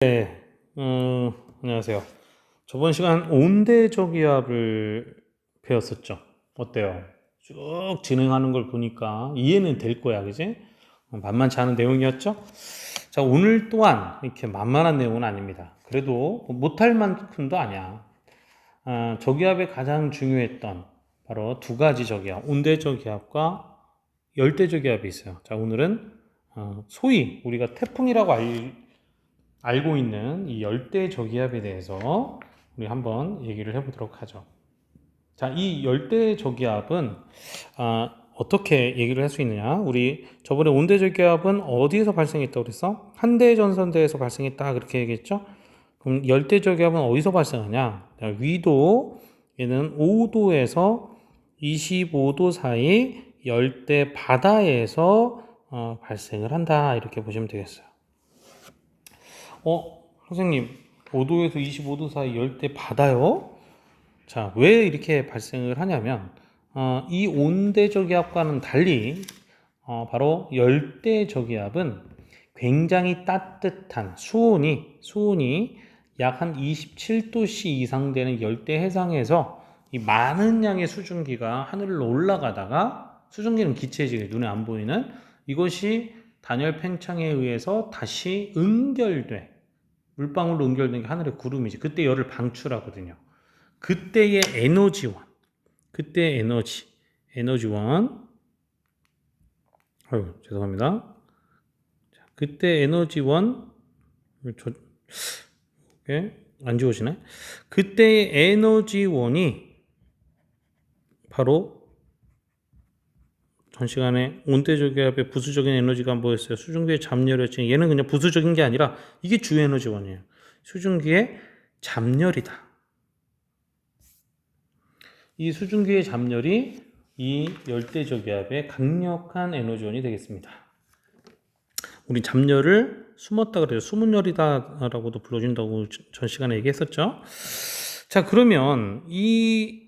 네, 안녕하세요. 저번 시간 온대저기압을 배웠었죠. 어때요? 쭉 진행하는 걸 보니까 이해는 될 거야, 그지? 만만치 않은 내용이었죠? 자, 오늘 또한 이렇게 만만한 내용은 아닙니다. 그래도 못할 만큼도 아니야. 저기압의 가장 중요했던 바로 두 가지 저기압, 온대저기압과 열대저기압이 있어요. 자, 오늘은 소위 우리가 태풍이라고 알고 있는 이 열대 저기압에 대해서 우리 한번 얘기를 해보도록 하죠. 자, 이 열대 저기압은 어떻게 얘기를 할 수 있느냐? 우리 저번에 온대 저기압은 어디에서 발생했다고 그랬어? 한대 전선대에서 발생했다 그렇게 얘기했죠? 그럼 열대 저기압은 어디서 발생하냐? 위도 얘는 5도에서 25도 사이 열대 바다에서 발생을 한다 이렇게 보시면 되겠어요. 선생님, 5도에서 25도 사이 열대 바다요? 자, 왜 이렇게 발생을 하냐면, 이 온대저기압과는 달리, 바로 열대저기압은 굉장히 따뜻한 수온이 약 한 27도씨 이상 되는 열대 해상에서 이 많은 양의 수증기가 하늘로 올라가다가 수증기는 기체지 눈에 안 보이는 이것이 단열 팽창에 의해서 다시 물방울로 응결된 게 하늘의 구름이지. 그때 열을 방출하거든요. 그때의 에너지원, 죄송합니다. 그때 에너지원, 안 지워지네. 그때의 에너지원이 바로 전 시간에 온대저기압의 부수적인 에너지가 뭐였어요? 수증기의 잡열이었지. 얘는 그냥 부수적인 게 아니라 이게 주 에너지원이에요. 수증기의 잡열이다. 이 수증기의 잡열이 이 열대저기압의 강력한 에너지원이 되겠습니다. 우리 잡열을 숨었다 그래요. 숨은열이다라고도 불러준다고 전 시간에 얘기했었죠. 자, 그러면 이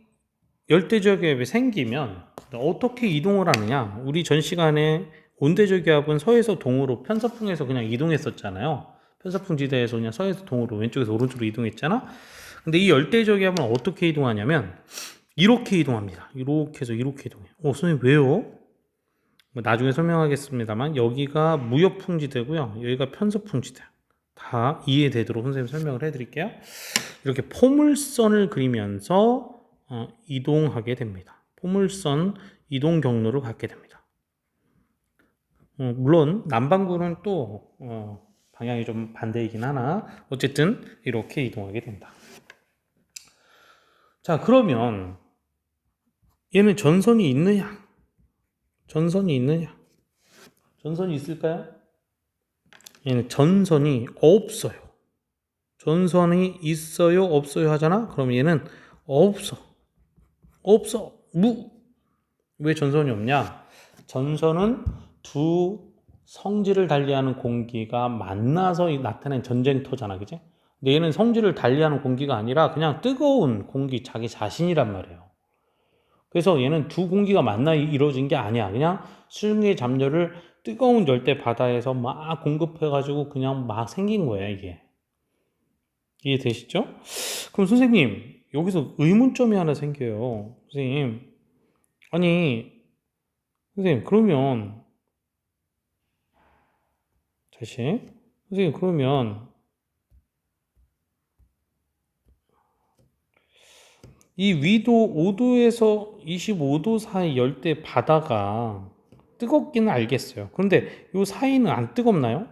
열대저기압이 생기면 어떻게 이동을 하느냐? 우리 전 시간에 온대저기압은 서에서 동으로 편서풍에서 그냥 이동했었잖아요. 편서풍 지대에서 그냥 서에서 동으로 왼쪽에서 오른쪽으로 이동했잖아. 근데 이 열대저기압은 어떻게 이동하냐면 이렇게 이동합니다. 이렇게 해서 이렇게 이동해요. 선생님 왜요? 나중에 설명하겠습니다만 여기가 무역풍지대고요. 여기가 편서풍지대. 다 이해되도록 선생님 설명을 해드릴게요. 이렇게 포물선을 그리면서 이동하게 됩니다. 포물선 이동 경로를 갖게 됩니다. 물론 남반구는 또 방향이 좀 반대이긴 하나 어쨌든 이렇게 이동하게 된다. 자, 그러면 얘는 전선이 있느냐? 전선이 있을까요? 얘는 전선이 없어요. 전선이 있어요, 없어요 하잖아? 그럼 얘는 없어. 왜 전선이 없냐? 전선은 두 성질을 달리하는 공기가 만나서 나타낸 전쟁터잖아, 그지? 근데 얘는 성질을 달리하는 공기가 아니라 그냥 뜨거운 공기 자기 자신이란 말이에요. 그래서 얘는 두 공기가 만나 이루어진 게 아니야. 그냥 수증기의 잡열을 뜨거운 열대 바다에서 막 공급해가지고 그냥 막 생긴 거예요, 이게. 이해되시죠? 그럼 선생님, 여기서 의문점이 하나 생겨요. 선생님, 아니, 선생님, 그러면, 다시, 선생님, 그러면, 이 위도 5도에서 25도 사이 열대 바다가 뜨겁기는 알겠어요. 그런데 이 사이는 안 뜨겁나요?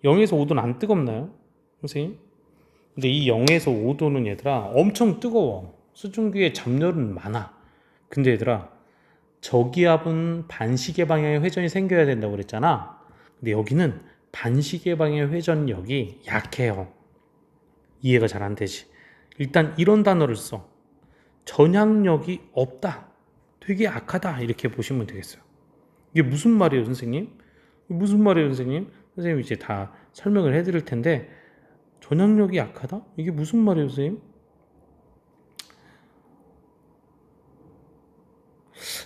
0에서 5도는 안 뜨겁나요? 선생님? 근데 이 0에서 5도는 얘들아 엄청 뜨거워. 수증기의 잡열은 많아. 근데 얘들아 저기압은 반시계 방향의 회전이 생겨야 된다고 그랬잖아. 근데 여기는 반시계 방향의 회전력이 약해요. 이해가 잘 안 되지. 일단 이런 단어를 써. 전향력이 없다. 되게 약하다. 이렇게 보시면 되겠어요. 이게 무슨 말이에요, 선생님? 무슨 말이에요, 선생님? 선생님이 이제 다 설명을 해드릴 텐데 전향력이 약하다? 이게 무슨 말이에요, 선생님?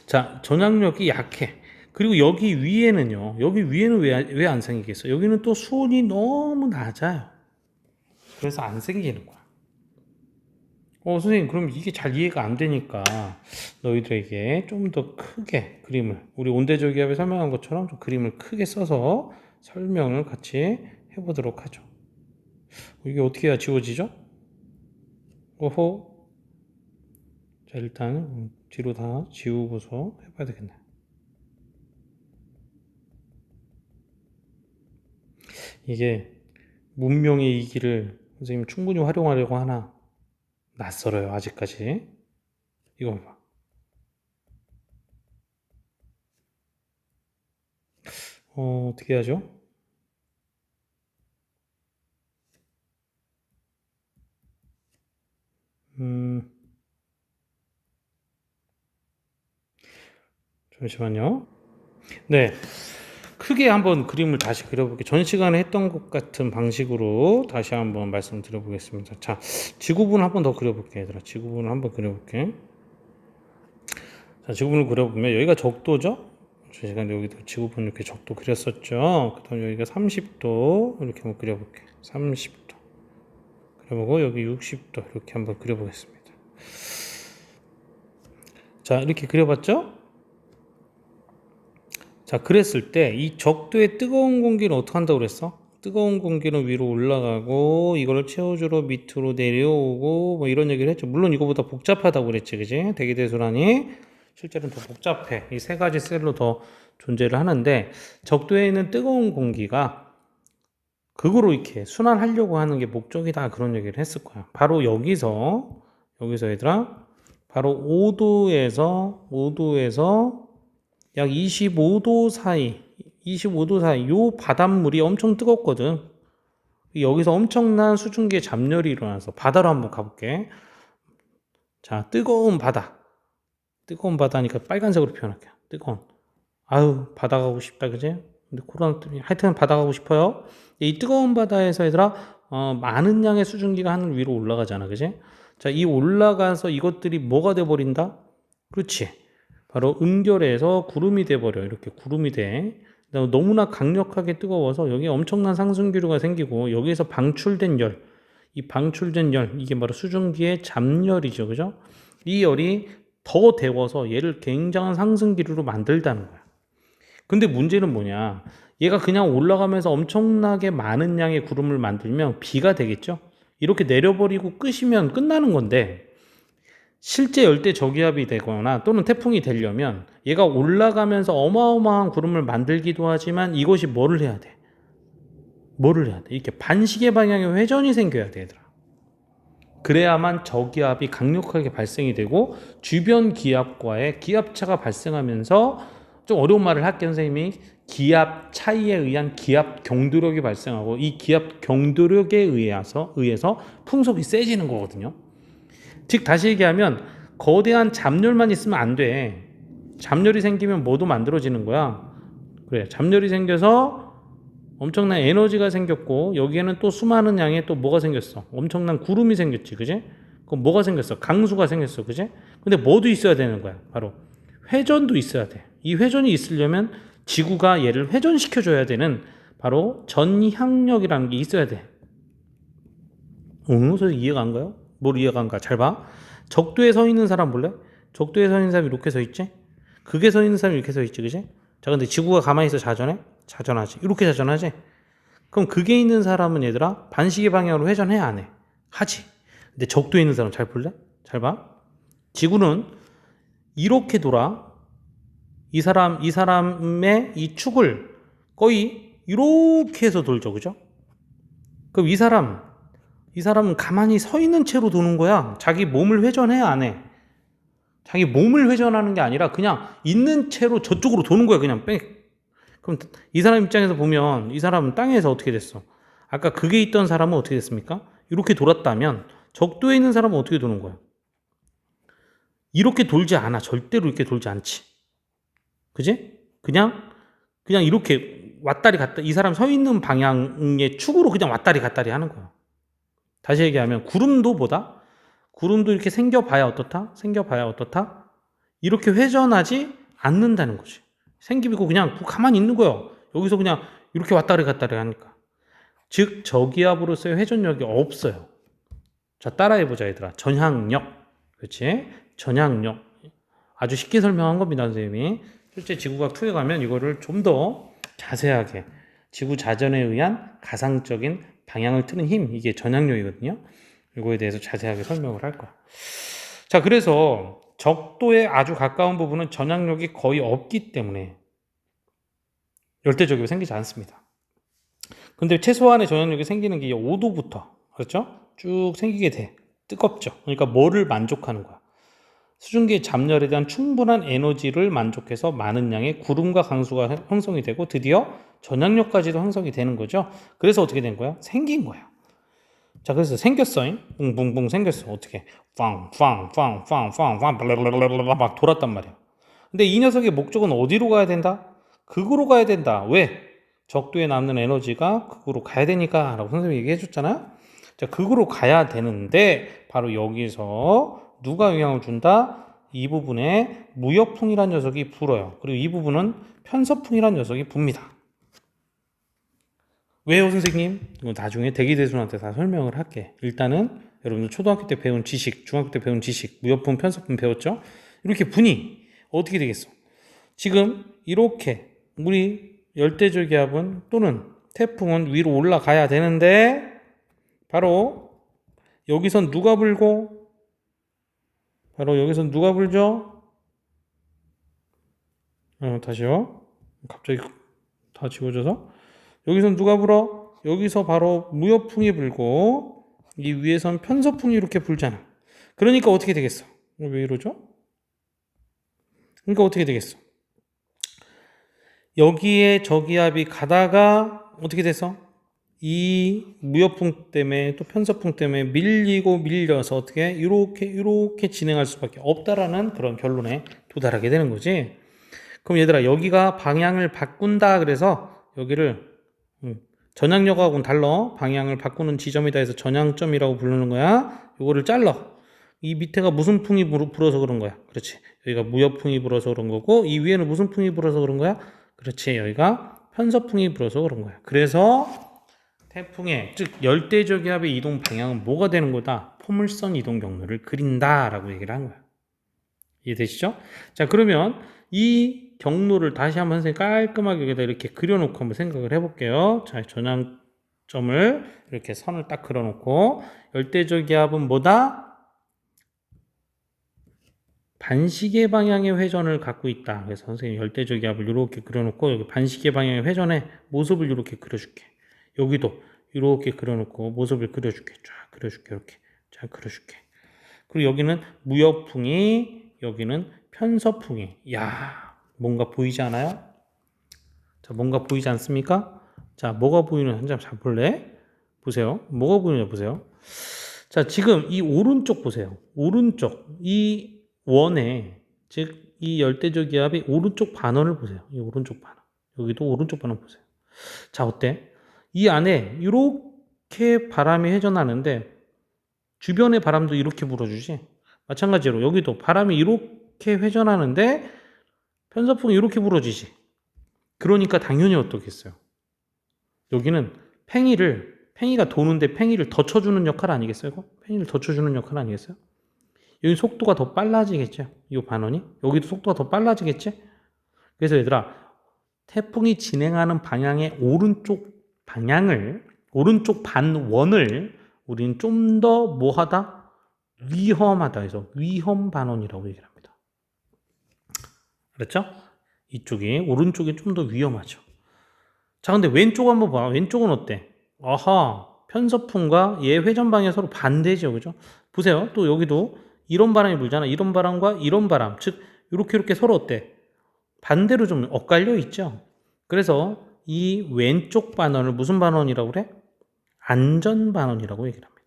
자, 전향력이 약해. 그리고 여기 위에는요. 여기 위에는 왜 안 생기겠어? 여기는 또 수온이 너무 낮아요. 그래서 안 생기는 거야. 선생님, 그럼 이게 잘 이해가 안 되니까 너희들에게 좀 더 크게 그림을, 우리 온대저기압에 설명한 것처럼 좀 그림을 크게 써서 설명을 같이 해보도록 하죠. 이게 어떻게 해야 지워지죠? 오호. 자, 일단 뒤로 다 지우고서 해봐야 되겠네. 이게 문명의 이기를 선생님 충분히 활용하려고 하나 낯설어요, 아직까지. 이거 봐. 어떻게 하죠? 잠시만요. 네. 크게 한번 그림을 다시 그려볼게요. 전 시간에 했던 것 같은 방식으로 다시 한번 말씀드려보겠습니다. 자, 지구본을 한번 더 그려볼게요, 얘들아. 지구본을 한번 그려볼게. 자, 지구본을 그려보면 여기가 적도죠? 저 시간에 여기도 지구본 이렇게 적도 그렸었죠? 그 다음 여기가 30도 이렇게 한번 그려볼게요. 30도. 그려보고 여기 60도 이렇게 한번 그려보겠습니다. 자, 이렇게 그려봤죠? 자, 그랬을 때 이 적도의 뜨거운 공기는 어떻게 한다고 그랬어? 뜨거운 공기는 위로 올라가고 이걸 채워주러 밑으로 내려오고 뭐 이런 얘기를 했죠. 물론 이거보다 복잡하다고 그랬지, 그지? 대기대순환이 실제로는 더 복잡해. 이 세 가지 셀로 더 존재를 하는데 적도에 있는 뜨거운 공기가 극으로 이렇게 순환하려고 하는 게 목적이다, 그런 얘기를 했을 거야. 바로 여기서 얘들아, 바로 5도에서 약 25도 사이 요 바닷물이 엄청 뜨겁거든. 여기서 엄청난 수증기의 잡열이 일어나서 바다로 한번 가볼게. 자, 뜨거운 바다니까 빨간색으로 표현할게요. 뜨거운. 아유, 바다 가고 싶다, 그지? 근데 코로나 때문에 하여튼 바다 가고 싶어요. 이 뜨거운 바다에서 얘들아, 많은 양의 수증기가 하늘 위로 올라가잖아, 그지? 자, 이 올라가서 이것들이 뭐가 돼버린다? 그렇지. 바로 응결해서 구름이 돼버려. 이렇게 구름이 돼. 너무나 강력하게 뜨거워서 여기에 엄청난 상승기류가 생기고 여기에서 방출된 열, 이 방출된 열, 이게 바로 수증기의 잡열이죠, 그죠? 이 열이 더 데워서 얘를 굉장한 상승기류로 만들다는 거야. 근데 문제는 뭐냐? 얘가 그냥 올라가면서 엄청나게 많은 양의 구름을 만들면 비가 되겠죠? 이렇게 내려버리고 끄시면 끝나는 건데, 실제 열대 저기압이 되거나 또는 태풍이 되려면 얘가 올라가면서 어마어마한 구름을 만들기도 하지만 이것이 뭐를 해야 돼? 이렇게 반시계 방향의 회전이 생겨야 돼, 얘들아. 그래야만 저기압이 강력하게 발생이 되고 주변 기압과의 기압차가 발생하면서, 좀 어려운 말을 할게 선생님이, 기압 차이에 의한 기압 경도력이 발생하고 이 기압 경도력에 의해서 풍속이 세지는 거거든요. 즉 다시 얘기하면 거대한 잡열만 있으면 안 돼. 잡열이 생기면 뭐도 만들어지는 거야. 그래, 잡열이 생겨서 엄청난 에너지가 생겼고 여기에는 또 수많은 양의 또 뭐가 생겼어? 엄청난 구름이 생겼지, 그지? 그럼 뭐가 생겼어? 강수가 생겼어, 그지? 근데 뭐도 있어야 되는 거야. 바로 회전도 있어야 돼. 이 회전이 있으려면 지구가 얘를 회전시켜줘야 되는 바로 전향력이라는 게 있어야 돼. 그래서 이해가 안 가요? 뭘 이해가 안 가? 잘 봐. 적도에 서 있는 사람 볼래? 적도에 서 있는 사람이 이렇게 서 있지? 극에 서 있는 사람이 이렇게 서 있지, 그지? 자, 근데 지구가 가만히 있어 자전해? 자전하지. 이렇게 자전하지? 그럼 극에 있는 사람은 얘들아 반시계 방향으로 회전해, 안 해? 하지. 근데 적도에 있는 사람 잘 볼래? 잘 봐. 지구는 이렇게 돌아. 이 사람의 이 축을 거의 이렇게 해서 돌죠, 그죠? 그럼 이 사람은 가만히 서 있는 채로 도는 거야. 자기 몸을 회전해, 안 해? 자기 몸을 회전하는 게 아니라 그냥 있는 채로 저쪽으로 도는 거야, 그냥 빽. 그럼 이 사람 입장에서 보면 이 사람은 땅에서 어떻게 됐어? 아까 극에 있던 사람은 어떻게 됐습니까? 이렇게 돌았다면 적도에 있는 사람은 어떻게 도는 거야? 이렇게 돌지 않아. 절대로 이렇게 돌지 않지. 그지? 그냥 이렇게 왔다리 갔다, 이 사람 서 있는 방향의 축으로 그냥 왔다리 갔다리 하는 거야. 다시 얘기하면 구름도 이렇게 생겨봐야 어떻다? 이렇게 회전하지 않는다는 거지. 생기고 그냥 가만히 있는 거예요. 여기서 그냥 이렇게 왔다리 갔다리 하니까. 즉 저기압으로서의 회전력이 없어요. 자, 따라해보자 얘들아. 전향력. 그렇지? 전향력. 아주 쉽게 설명한 겁니다, 선생님이. 실제 지구과학 2에 가면 이거를 좀 더 자세하게 지구 자전에 의한 가상적인 방향을 트는 힘, 이게 전향력이거든요. 이거에 대해서 자세하게 설명을 할 거야. 자, 그래서 적도에 아주 가까운 부분은 전향력이 거의 없기 때문에 열대적이 생기지 않습니다. 근데 최소한의 전향력이 생기는 게 5도부터, 그렇죠? 쭉 생기게 돼. 뜨겁죠. 그러니까 뭐를 만족하는 거야? 수증기의 잡열에 대한 충분한 에너지를 만족해서 많은 양의 구름과 강수가 형성이 되고 드디어 전향력까지도 형성이 되는 거죠. 그래서 어떻게 된 거야? 생긴 거야. 자, 그래서 생겼어. 붕붕붕 생겼어. 어떻게? 빵빵빵빵빵빵 막 돌았단 말이야. 근데 이 녀석의 목적은 어디로 가야 된다? 극으로 가야 된다. 왜? 적도에 남는 에너지가 극으로 가야 되니까 라고 선생님이 얘기해 줬잖아요. 자, 극으로 가야 되는데 바로 여기서 누가 영향을 준다? 이 부분에 무역풍이란 녀석이 불어요. 그리고 이 부분은 편서풍이란 녀석이 붑니다. 왜요, 선생님? 이거 나중에 대기대순한테 다 설명을 할게. 일단은 여러분들 초등학교 때 배운 지식, 중학교 때 배운 지식, 무역풍, 편서풍 배웠죠? 이렇게 분이 어떻게 되겠어? 지금 이렇게 우리 열대저기압은 또는 태풍은 위로 올라가야 되는데 바로 여기선 누가 불고 바로 여기선 누가 불죠? 다시요. 갑자기 다 지워져서 여기선 누가 불어? 여기서 바로 무역풍이 불고 이 위에선 편서풍이 이렇게 불잖아. 그러니까 어떻게 되겠어? 왜 이러죠? 그러니까 어떻게 되겠어? 여기에 저기압이 가다가 어떻게 돼서 이 무역풍 때문에 또 편서풍 때문에 밀리고 밀려서 어떻게 이렇게 진행할 수밖에 없다라는 그런 결론에 도달하게 되는 거지. 그럼 얘들아 여기가 방향을 바꾼다 그래서 여기를 전향력하고는 달라. 방향을 바꾸는 지점이다 해서 전향점이라고 부르는 거야. 요거를 잘라. 이 밑에가 무슨 풍이 불어서 그런 거야. 그렇지. 여기가 무역풍이 불어서 그런 거고 이 위에는 무슨 풍이 불어서 그런 거야. 그렇지. 여기가 편서풍이 불어서 그런 거야. 그래서 태풍의 즉 열대저기압의 이동 방향은 뭐가 되는 거다? 포물선 이동 경로를 그린다라고 얘기를 한 거야. 이해되시죠? 자, 그러면 이 경로를 다시 한번 선생님 깔끔하게 여기다 이렇게 그려놓고 한번 생각을 해볼게요. 자, 전향점을 이렇게 선을 딱 그려놓고 열대저기압은 뭐다? 반시계 방향의 회전을 갖고 있다. 그래서 선생님 열대저기압을 이렇게 그려놓고 여기 반시계 방향의 회전의 모습을 이렇게 그려줄게. 여기도 이렇게 그려놓고 모습을 그려줄게. 쫙 그려줄게. 이렇게 잘 그려줄게. 그리고 여기는 무역풍이, 여기는 편서풍이. 야, 뭔가 보이지 않아요? 자, 뭔가 보이지 않습니까? 자, 뭐가 보이는지 한번 잘 볼래? 보세요. 뭐가 보이는지 보세요. 자, 지금 이 오른쪽 보세요. 오른쪽 이 원에 즉 이 열대저기압의 오른쪽 반원을 보세요. 이 오른쪽 반원. 여기도 오른쪽 반원 보세요. 자, 어때? 이 안에 이렇게 바람이 회전하는데 주변의 바람도 이렇게 불어주지. 마찬가지로 여기도 바람이 이렇게 회전하는데 편서풍이 이렇게 불어지지. 그러니까 당연히 어떻겠어요? 여기는 팽이가 도는데 팽이를 더 쳐주는 역할 아니겠어요? 이거? 팽이를 더 쳐주는 역할 아니겠어요? 여기 속도가 더 빨라지겠죠? 이 반원이? 여기도 속도가 더 빨라지겠지? 그래서 얘들아, 태풍이 진행하는 방향의 오른쪽 반원을 우리는 좀 더 뭐하다? 위험하다 해서 위험 반원이라고 얘기를 합니다. 그렇죠? 이쪽이, 오른쪽이 좀 더 위험하죠. 자, 근데 왼쪽 한번 봐. 왼쪽은 어때? 아하, 편서풍과 얘 회전 방향이 서로 반대죠. 그죠? 보세요. 또 여기도 이런 바람이 불잖아. 이런 바람과 이런 바람. 즉, 이렇게 서로 어때? 반대로 좀 엇갈려 있죠. 그래서 이 왼쪽 반원을 무슨 반원이라고 그래? 안전 반원이라고 얘기를 합니다.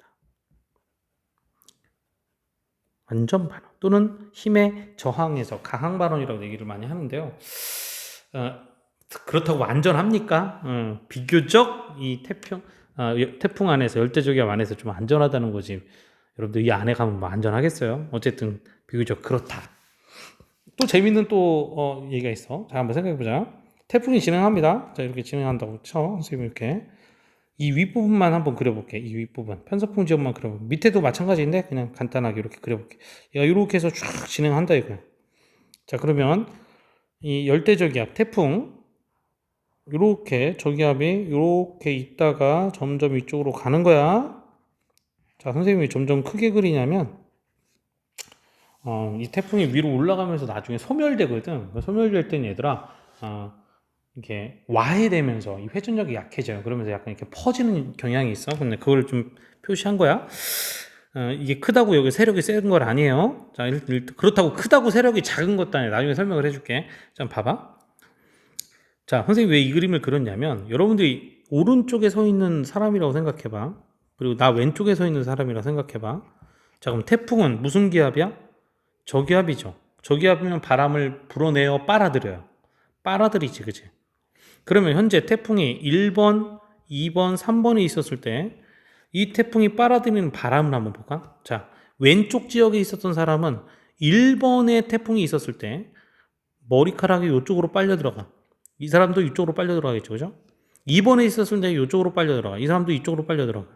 안전 반원 또는 힘에 저항해서 가항 반원이라고 얘기를 많이 하는데요. 그렇다고 안전합니까? 비교적 이 태풍 안에서 열대저기압 안에서 좀 안전하다는 거지. 여러분들 이 안에 가면 뭐 안전하겠어요? 어쨌든 비교적 그렇다. 또 재밌는 또 얘기가 있어. 자, 한번 생각해보자. 태풍이 진행합니다. 자, 이렇게 진행한다고 쳐. 선생님 이렇게. 이 윗부분만 한번 그려볼게. 이 윗부분. 편서풍 지역만 그려볼게. 밑에도 마찬가지인데 그냥 간단하게 이렇게 그려볼게. 얘가 이렇게 해서 쫙 진행한다 이거야. 자, 그러면 이 열대저기압, 태풍 이렇게 저기압이 이렇게 있다가 점점 이쪽으로 가는 거야. 자, 선생님이 점점 크게 그리냐면 이 태풍이 위로 올라가면서 나중에 소멸되거든. 소멸될 때는 얘들아 이게 와해되면서 이 회전력이 약해져요. 그러면서 약간 이렇게 퍼지는 경향이 있어. 근데 그걸 좀 표시한 거야. 이게 크다고 여기 세력이 센 걸 아니에요. 자, 그렇다고 크다고 세력이 작은 것도 아니에요. 나중에 설명을 해줄게. 자, 봐봐. 자, 선생님 왜 이 그림을 그렸냐면 여러분들이 오른쪽에 서 있는 사람이라고 생각해봐. 그리고 나 왼쪽에 서 있는 사람이라고 생각해봐. 자, 그럼 태풍은 무슨 기압이야? 저기압이죠. 저기압이면 바람을 불어내어 빨아들여요. 빨아들이지, 그치? 그러면 현재 태풍이 1번, 2번, 3번에 있었을 때 이 태풍이 빨아들이는 바람을 한번 볼까? 자, 왼쪽 지역에 있었던 사람은 1번에 태풍이 있었을 때 머리카락이 이쪽으로 빨려 들어가. 이 사람도 이쪽으로 빨려 들어가겠죠, 그죠? 2번에 있었을 때 이쪽으로 빨려 들어가. 이 사람도 이쪽으로 빨려 들어가.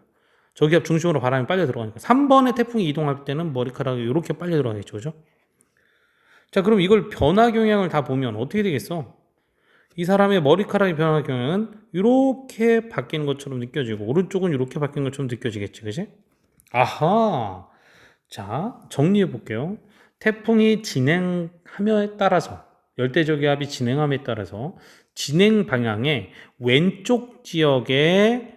저기압 중심으로 바람이 빨려 들어가니까 3번에 태풍이 이동할 때는 머리카락이 이렇게 빨려 들어가겠죠, 그죠? 자, 그럼 이걸 변화 경향을 다 보면 어떻게 되겠어? 이 사람의 머리카락의 변화 경향은 이렇게 바뀌는 것처럼 느껴지고 오른쪽은 이렇게 바뀌는 것처럼 느껴지겠지, 그지? 아하. 자, 정리해 볼게요. 태풍이 진행함에 따라서 열대저기압이 진행함에 따라서 진행 방향의 왼쪽 지역의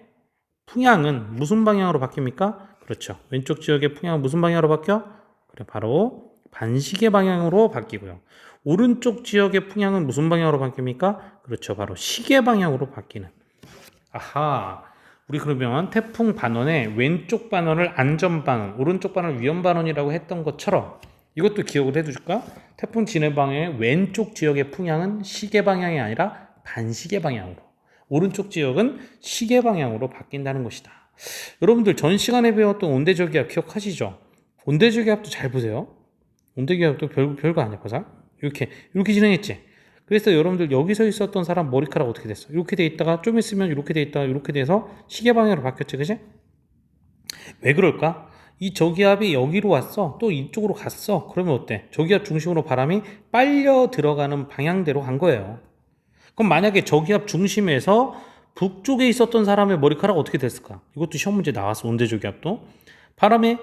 풍향은 무슨 방향으로 바뀝니까? 그렇죠. 왼쪽 지역의 풍향은 무슨 방향으로 바뀌어? 그래, 바로 반시계 방향으로 바뀌고요. 오른쪽 지역의 풍향은 무슨 방향으로 바뀝니까? 그렇죠. 바로 시계 방향으로 바뀌는. 아하. 우리 그러면 태풍 반원의 왼쪽 반원을 안전 반원, 오른쪽 반원을 위험 반원이라고 했던 것처럼 이것도 기억을 해두실까? 태풍 진행 방향의 왼쪽 지역의 풍향은 시계 방향이 아니라 반시계 방향으로, 오른쪽 지역은 시계 방향으로 바뀐다는 것이다. 여러분들 전 시간에 배웠던 온대저기압 기억하시죠? 온대저기압도 잘 보세요. 온대저기압도 별거 아니야, 보자. 이렇게 진행했지. 그래서 여러분들 여기 서 있었던 사람 머리카락 어떻게 됐어? 이렇게 돼 있다가 좀 있으면 이렇게 돼 있다가 이렇게 돼서 시계 방향으로 바뀌었지, 그지? 왜 그럴까? 이 저기압이 여기로 왔어. 또 이쪽으로 갔어. 그러면 어때? 저기압 중심으로 바람이 빨려 들어가는 방향대로 간 거예요. 그럼 만약에 저기압 중심에서 북쪽에 있었던 사람의 머리카락 어떻게 됐을까? 이것도 시험 문제 나왔어. 온대 저기압도. 바람에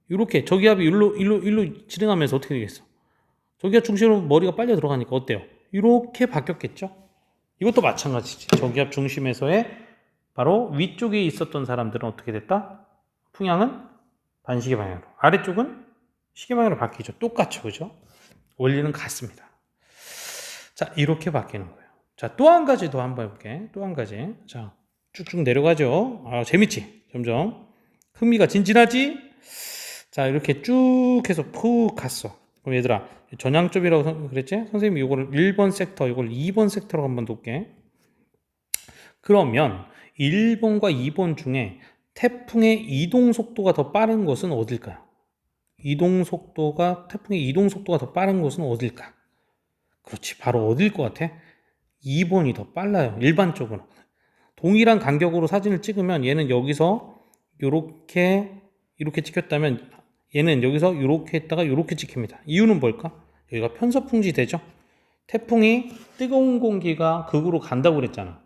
이렇게 저기압이 일로 진행하면서 어떻게 되겠어? 저기압 중심으로 머리가 빨려 들어가니까 어때요? 이렇게 바뀌었겠죠? 이것도 마찬가지지. 저기압 중심에서의 바로 위쪽에 있었던 사람들은 어떻게 됐다? 풍향은 반시계 방향으로. 아래쪽은 시계 방향으로 바뀌죠. 똑같죠. 그죠? 원리는 같습니다. 자, 이렇게 바뀌는 거예요. 자, 또 한 가지 더 한번 해볼게. 또 한 가지. 자, 쭉쭉 내려가죠. 재밌지? 점점. 흥미가 진진하지? 자, 이렇게 쭉 해서 푹 갔어. 그럼 얘들아, 전향점이라고 그랬지? 선생님이 이거를 1번 섹터, 이걸 2번 섹터로 한번 놓을게. 그러면 1번과 2번 중에 태풍의 이동 속도가 더 빠른 것은 어딜까요? 태풍의 이동 속도가 더 빠른 것은 어딜까? 그렇지, 바로 어딜 것 같아? 2번이 더 빨라요. 일반적으로. 동일한 간격으로 사진을 찍으면 얘는 여기서 이렇게 찍혔다면 얘는 여기서 이렇게 했다가 이렇게 찍힙니다. 이유는 뭘까? 여기가 편서풍지 되죠? 태풍이 뜨거운 공기가 극으로 간다고 그랬잖아.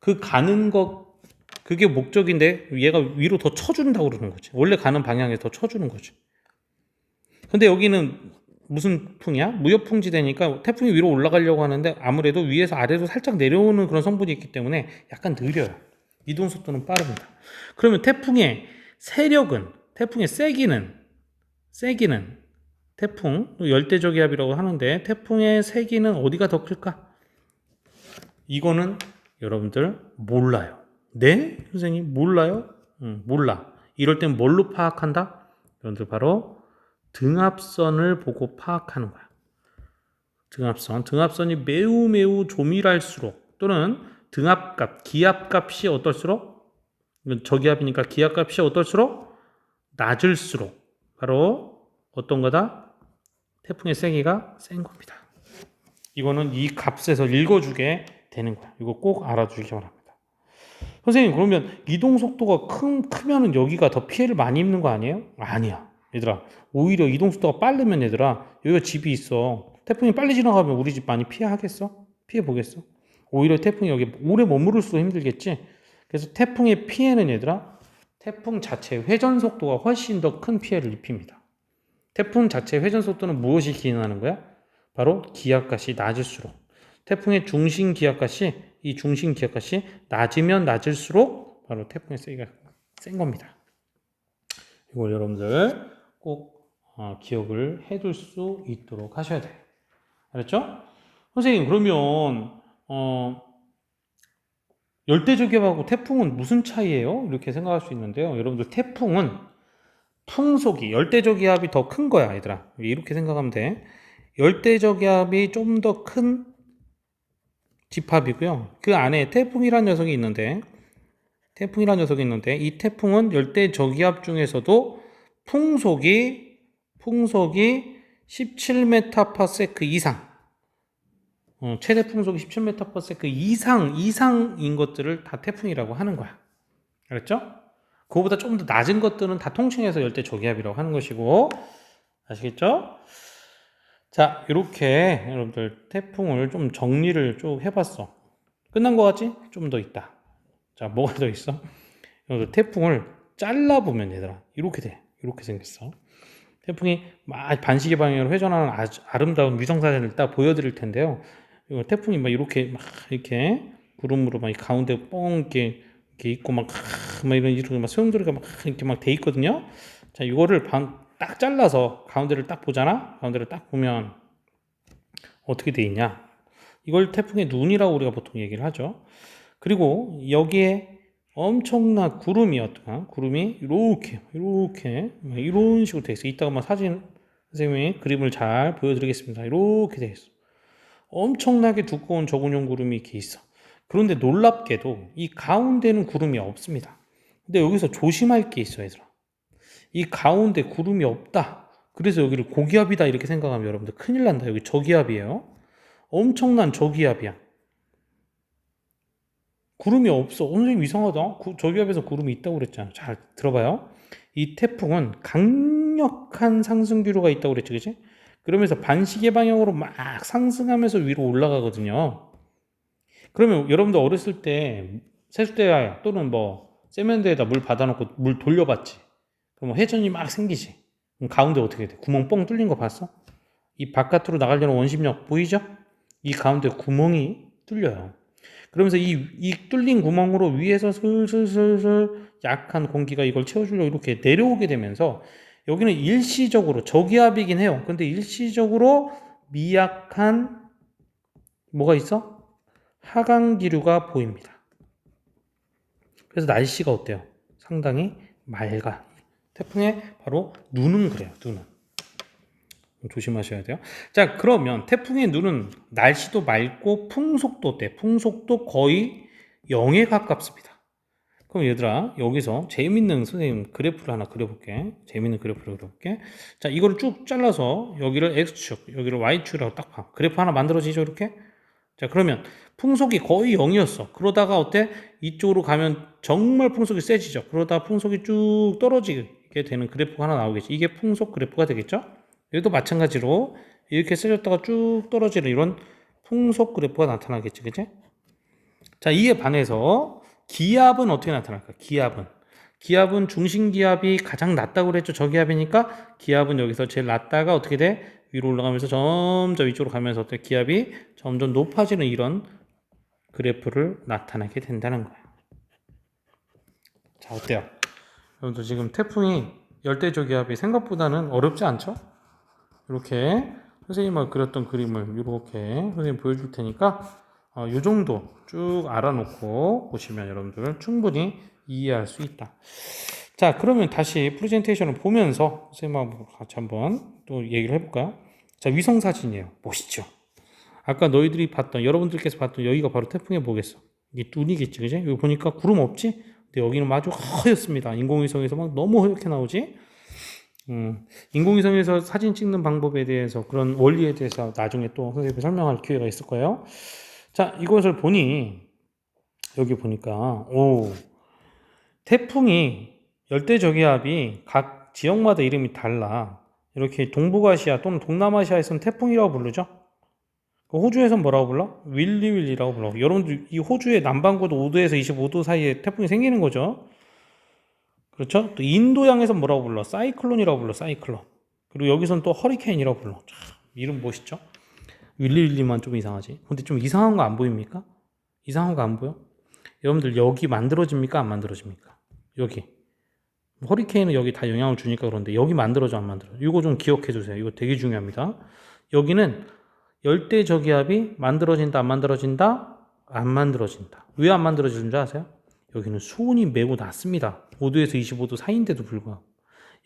그 가는 것, 그게 목적인데 얘가 위로 더 쳐준다고 그러는 거지. 원래 가는 방향에 더 쳐주는 거지. 근데 여기는 무슨 풍이야? 무역풍지 되니까 태풍이 위로 올라가려고 하는데 아무래도 위에서 아래로 살짝 내려오는 그런 성분이 있기 때문에 약간 느려요. 이동 속도는 빠릅니다. 그러면 태풍의 세력은, 태풍의 세기는 태풍, 열대저기압이라고 하는데 태풍의 세기는 어디가 더 클까? 이거는 여러분들 몰라요. 네? 선생님 몰라요? 몰라. 이럴 땐 뭘로 파악한다? 여러분들 바로 등압선을 보고 파악하는 거야. 등압선이 매우 조밀할수록 또는 등압값, 기압값이 어떨수록 저기압이니까 기압값이 어떨수록 낮을수록 바로 어떤 거다? 태풍의 세기가 센 겁니다. 이거는 이 값에서 읽어주게 되는 거야. 이거 꼭 알아두시기 바랍니다. 선생님, 그러면 이동 속도가 크면은 여기가 더 피해를 많이 입는 거 아니에요? 아니야. 얘들아, 오히려 이동 속도가 빠르면 얘들아, 여기가 집이 있어. 태풍이 빨리 지나가면 우리 집 많이 피해하겠어? 피해 보겠어? 오히려 태풍이 여기 오래 머무를수록 힘들겠지? 그래서 태풍의 피해는 얘들아, 태풍 자체 회전 속도가 훨씬 더 큰 피해를 입힙니다. 태풍 자체 회전 속도는 무엇이 기인하는 거야? 바로 기압값이 낮을수록. 태풍의 중심 기압값이, 이 중심 기압값이 낮으면 낮을수록 바로 태풍의 세기가 센 겁니다. 이걸 여러분들 꼭 기억을 해둘 수 있도록 하셔야 돼요. 알았죠? 선생님, 그러면 열대저기압하고 태풍은 무슨 차이예요? 이렇게 생각할 수 있는데요. 여러분들, 태풍은 풍속이 열대저기압이 더 큰 거야, 얘들아. 이렇게 생각하면 돼. 열대저기압이 좀 더 큰 집합이고요. 그 안에 태풍이라는 녀석이 있는데, 이 태풍은 열대저기압 중에서도 풍속이 17m/s 이상, 최대 풍속이 17m/s 이상인 것들을 다 태풍이라고 하는 거야. 알았죠? 그거보다 좀 더 낮은 것들은 다 통칭해서 열대저기압이라고 하는 것이고, 아시겠죠? 자, 이렇게 여러분들 태풍을 좀 정리를 쭉 해봤어. 끝난 거 같지? 좀 더 있다. 자, 뭐가 더 있어? 여러분들 태풍을 잘라보면 얘들아, 이렇게 돼. 이렇게 생겼어. 태풍이 막 반시계 방향으로 회전하는 아주 아름다운 위성사진을 딱 보여드릴 텐데요. 태풍이 막 이렇게 구름으로 막 가운데 뻥 이렇게 있고 막 이런 막 소용돌이가 막 이렇게 막 돼 있거든요. 자, 이거를 딱 잘라서 가운데를 딱 보잖아. 가운데를 딱 보면 어떻게 돼 있냐? 이걸 태풍의 눈이라고 우리가 보통 얘기를 하죠. 그리고 여기에 엄청난 구름이 이렇게 이런 식으로 돼 있어. 이따가 사진 선생님이 그림을 잘 보여드리겠습니다. 이렇게 돼 있어. 엄청나게 두꺼운 저군용 구름이 이렇게 있어. 그런데 놀랍게도 이 가운데는 구름이 없습니다. 근데 여기서 조심할 게 있어, 얘들아. 이 가운데 구름이 없다. 그래서 여기를 고기압이다 이렇게 생각하면 여러분들 큰일 난다. 여기 저기압이에요. 엄청난 저기압이야. 구름이 없어. 선생님 이상하다. 저기압에서 구름이 있다고 그랬잖아. 잘 들어봐요. 이 태풍은 강력한 상승기류가 있다고 그랬지, 그치? 그러면서 반시계 방향으로 막 상승하면서 위로 올라가거든요. 그러면 여러분들 어렸을 때 세숫대 또는 세면대에다 물 받아놓고 물 돌려봤지? 그럼 회전이 막 생기지? 그럼 가운데 어떻게 돼? 구멍 뻥 뚫린 거 봤어? 이 바깥으로 나가려는 원심력 보이죠? 이 가운데 구멍이 뚫려요. 그러면서 이 뚫린 구멍으로 위에서 슬슬슬슬 약한 공기가 이걸 채워주려고 이렇게 내려오게 되면서 여기는 일시적으로 저기압이긴 해요. 근데 일시적으로 미약한 뭐가 있어? 하강기류가 보입니다. 그래서 날씨가 어때요? 상당히 맑아. 태풍의 바로 눈은 그래요. 눈은. 조심하셔야 돼요. 자, 그러면 태풍의 눈은 날씨도 맑고 풍속도 어때? 풍속도 거의 0에 가깝습니다. 그럼 얘들아, 여기서 재밌는 선생님 그래프를 하나 그려볼게. 자, 이거를 쭉 잘라서 여기를 X축, 여기를 Y축이라고 딱 봐. 그래프 하나 만들어지죠, 이렇게? 자, 그러면 풍속이 거의 0이었어. 그러다가 어때? 이쪽으로 가면 정말 풍속이 세지죠. 그러다가 풍속이 쭉 떨어지게 되는 그래프가 하나 나오겠지. 이게 풍속 그래프가 되겠죠? 여기도 마찬가지로 이렇게 세졌다가 쭉 떨어지는 이런 풍속 그래프가 나타나겠지, 그치? 자, 이에 반해서 기압은 어떻게 나타날까? 기압은 중심 기압이 가장 낮다고 그랬죠. 저기압이니까 기압은 여기서 제일 낮다가 어떻게 돼? 위로 올라가면서 점점 위쪽으로 가면서 어떻게 기압이 점점 높아지는 이런 그래프를 나타나게 된다는 거예요. 자, 어때요? 여러분들 지금 태풍이 열대저기압이 생각보다는 어렵지 않죠? 이렇게 선생님이 그렸던 그림을 이렇게 선생님 보여줄 테니까 이 정도 쭉 알아놓고 보시면 여러분들 충분히 이해할 수 있다. 자, 그러면 다시 프레젠테이션을 보면서 선생님하고 같이 한번 또 얘기를 해볼까요? 자, 위성사진이에요. 멋있죠? 아까 여러분들께서 봤던 여기가 바로 태풍의 뭐겠어? 이게 눈이겠지, 그지? 여기 보니까 구름 없지? 근데 여기는 아주 허였습니다. 인공위성에서 막 너무 허옇게 나오지? 인공위성에서 사진 찍는 방법에 대해서 그런 원리에 대해서 나중에 또 선생님이 설명할 기회가 있을 거예요. 자, 이것을 보니 여기 보니까 태풍이 열대저기압이 각 지역마다 이름이 달라. 이렇게 동북아시아 또는 동남아시아에서는 태풍이라고 부르죠. 호주에서는 뭐라고 불러? 윌리윌리라고 불러. 여러분들 이 호주의 남반구도 5도에서 25도 사이에 태풍이 생기는 거죠. 그렇죠? 또 인도양에서 뭐라고 불러? 사이클론이라고 불러. 사이클론. 그리고 여기서는 또 허리케인이라고 불러. 참, 이름 멋있죠? 윌리윌리만 좀 이상하지. 근데 좀 이상한 거 안 보입니까? 이상한 거 안 보여? 여러분들 여기 만들어집니까? 안 만들어집니까? 여기. 허리케인은 여기 다 영향을 주니까 그런데 여기 만들어져 안 만들어져? 이거 좀 기억해 주세요. 이거 되게 중요합니다. 여기는 열대저기압이 만들어진다 안 만들어진다? 안 만들어진다. 왜 안 만들어지는 줄 아세요? 여기는 수온이 매우 낮습니다. 5도에서 25도 사이인데도 불구하고.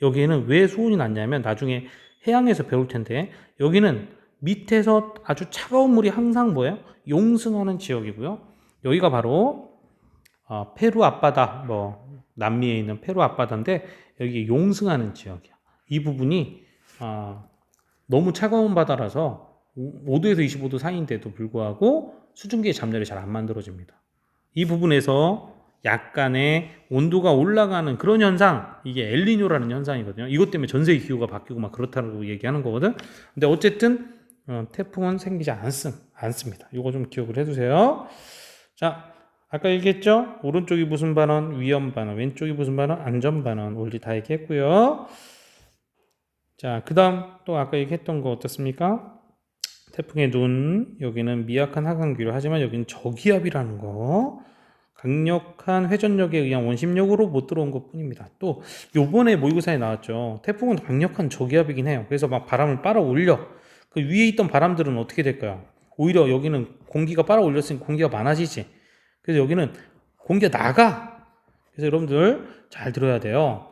여기에는 왜 수온이 낮냐면 나중에 해양에서 배울 텐데 여기는 밑에서 아주 차가운 물이 항상 뭐예요? 용승하는 지역이고요. 여기가 바로 페루 앞바다, 남미에 있는 페루 앞바다인데 여기 용승하는 지역이야. 이 부분이 너무 차가운 바다라서 5도에서 25도 사이인데도 불구하고 수증기의 잠열이 잘 안 만들어집니다. 이 부분에서 약간의 온도가 올라가는 그런 현상, 이게 엘니뇨라는 현상이거든요. 이것 때문에 전 세계 기후가 바뀌고 막 그렇다고 얘기하는 거거든. 근데 어쨌든 태풍은 생기지 않습니다. 이거 좀 기억을 해두세요. 자, 아까 얘기했죠? 오른쪽이 무슨 반원? 위험 반원. 왼쪽이 무슨 반원? 안전 반원. 원리 다 얘기했고요. 자, 그 다음 또 아까 얘기했던 거 어떻습니까? 태풍의 눈, 여기는 미약한 하강기류, 하지만 여기는 저기압이라는 거. 강력한 회전력에 의한 원심력으로 못 들어온 것 뿐입니다. 또 요번에 모의고사에 나왔죠. 태풍은 강력한 저기압이긴 해요. 그래서 막 바람을 빨아 올려. 그 위에 있던 바람들은 어떻게 될까요? 오히려 여기는 공기가 빨아 올렸으니 공기가 많아지지. 그래서 여기는 공기가 나가. 그래서 여러분들 잘 들어야 돼요.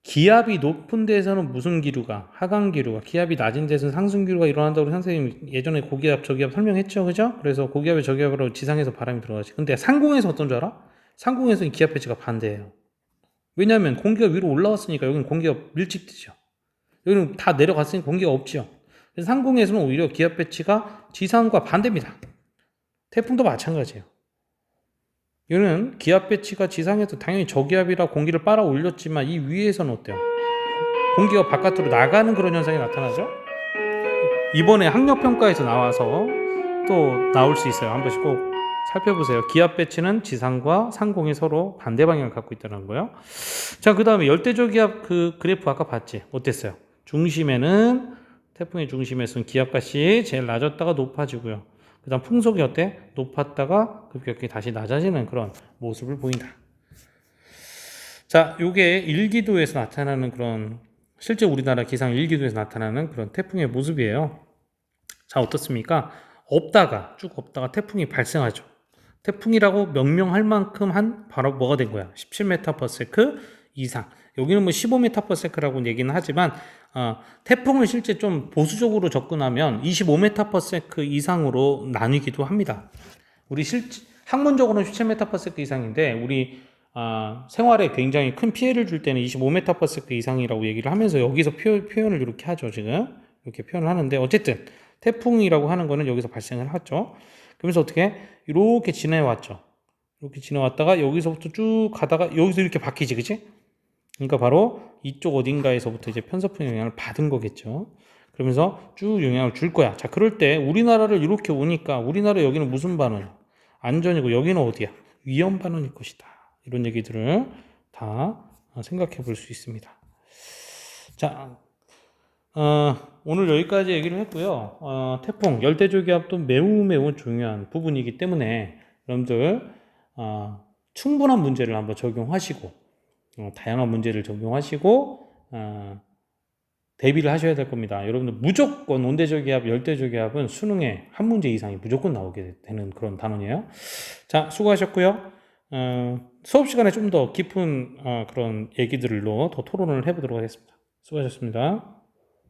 기압이 높은 데에서는 무슨 기류가? 하강기류가. 기압이 낮은 데서는 상승기류가 일어난다고 선생님 예전에 고기압, 저기압 설명했죠. 그죠? 그래서 고기압이 저기압으로 지상에서 바람이 들어가지. 근데 상공에서 어떤 줄 알아? 상공에서는 기압 배치가 반대예요. 왜냐하면 공기가 위로 올라왔으니까 여기는 공기가 밀집되죠. 여기는 다 내려갔으니까 공기가 없죠. 그래서 상공에서는 오히려 기압 배치가 지상과 반대입니다. 태풍도 마찬가지예요. 이거는 기압 배치가 지상에서 당연히 저기압이라 공기를 빨아 올렸지만 이 위에서는 어때요? 공기가 바깥으로 나가는 그런 현상이 나타나죠? 이번에 학력평가에서 나와서 또 나올 수 있어요. 한 번씩 꼭 살펴보세요. 기압 배치는 지상과 상공이 서로 반대 방향을 갖고 있다는 거예요. 자, 그 다음에 열대저기압 그 그래프 아까 봤지? 어땠어요? 중심에는 태풍의 중심에서는 기압값이 제일 낮았다가 높아지고요. 그 다음 풍속이 어때? 높았다가 급격히 다시 낮아지는 그런 모습을 보인다. 자, 요게 일기도에서 나타나는 그런 실제 우리나라 기상 일기도에서 나타나는 그런 태풍의 모습이에요. 자, 어떻습니까? 쭉 없다가 태풍이 발생하죠. 태풍이라고 명명할 만큼 바로 뭐가 된 거야? 17m/s 이상. 여기는 뭐 15m/s라고 얘기는 하지만 태풍을 실제 좀 보수적으로 접근하면 25m/s 이상으로 나뉘기도 합니다. 우리 학문적으로는 17m/s 이상인데 우리 생활에 굉장히 큰 피해를 줄 때는 25m/s 이상이라고 얘기를 하면서 여기서 표현을 이렇게 하죠. 지금 이렇게 표현을 하는데 어쨌든 태풍이라고 하는 거는 여기서 발생을 하죠. 그러면서 어떻게 이렇게 지나왔죠. 이렇게 지나왔다가 여기서부터 쭉 가다가 여기서 이렇게 바뀌지, 그치? 그러니까 바로 이쪽 어딘가에서부터 이제 편서풍 영향을 받은 거겠죠. 그러면서 쭉 영향을 줄 거야. 자, 그럴 때 우리나라를 이렇게 오니까 우리나라 여기는 무슨 반원이야? 안전이고 여기는 어디야? 위험 반원일 것이다. 이런 얘기들을 다 생각해 볼 수 있습니다. 자, 오늘 여기까지 얘기를 했고요. 태풍, 열대저기압도 매우 중요한 부분이기 때문에 여러분들 충분한 문제를 한번 적용하시고 다양한 문제를 적용하시고 대비를 하셔야 될 겁니다. 여러분들 무조건 온대저기압, 열대저기압은 수능에 한 문제 이상이 무조건 나오게 되는 그런 단원이에요. 자, 수고하셨고요. 수업 시간에 좀 더 깊은 그런 얘기들로 더 토론을 해보도록 하겠습니다. 수고하셨습니다.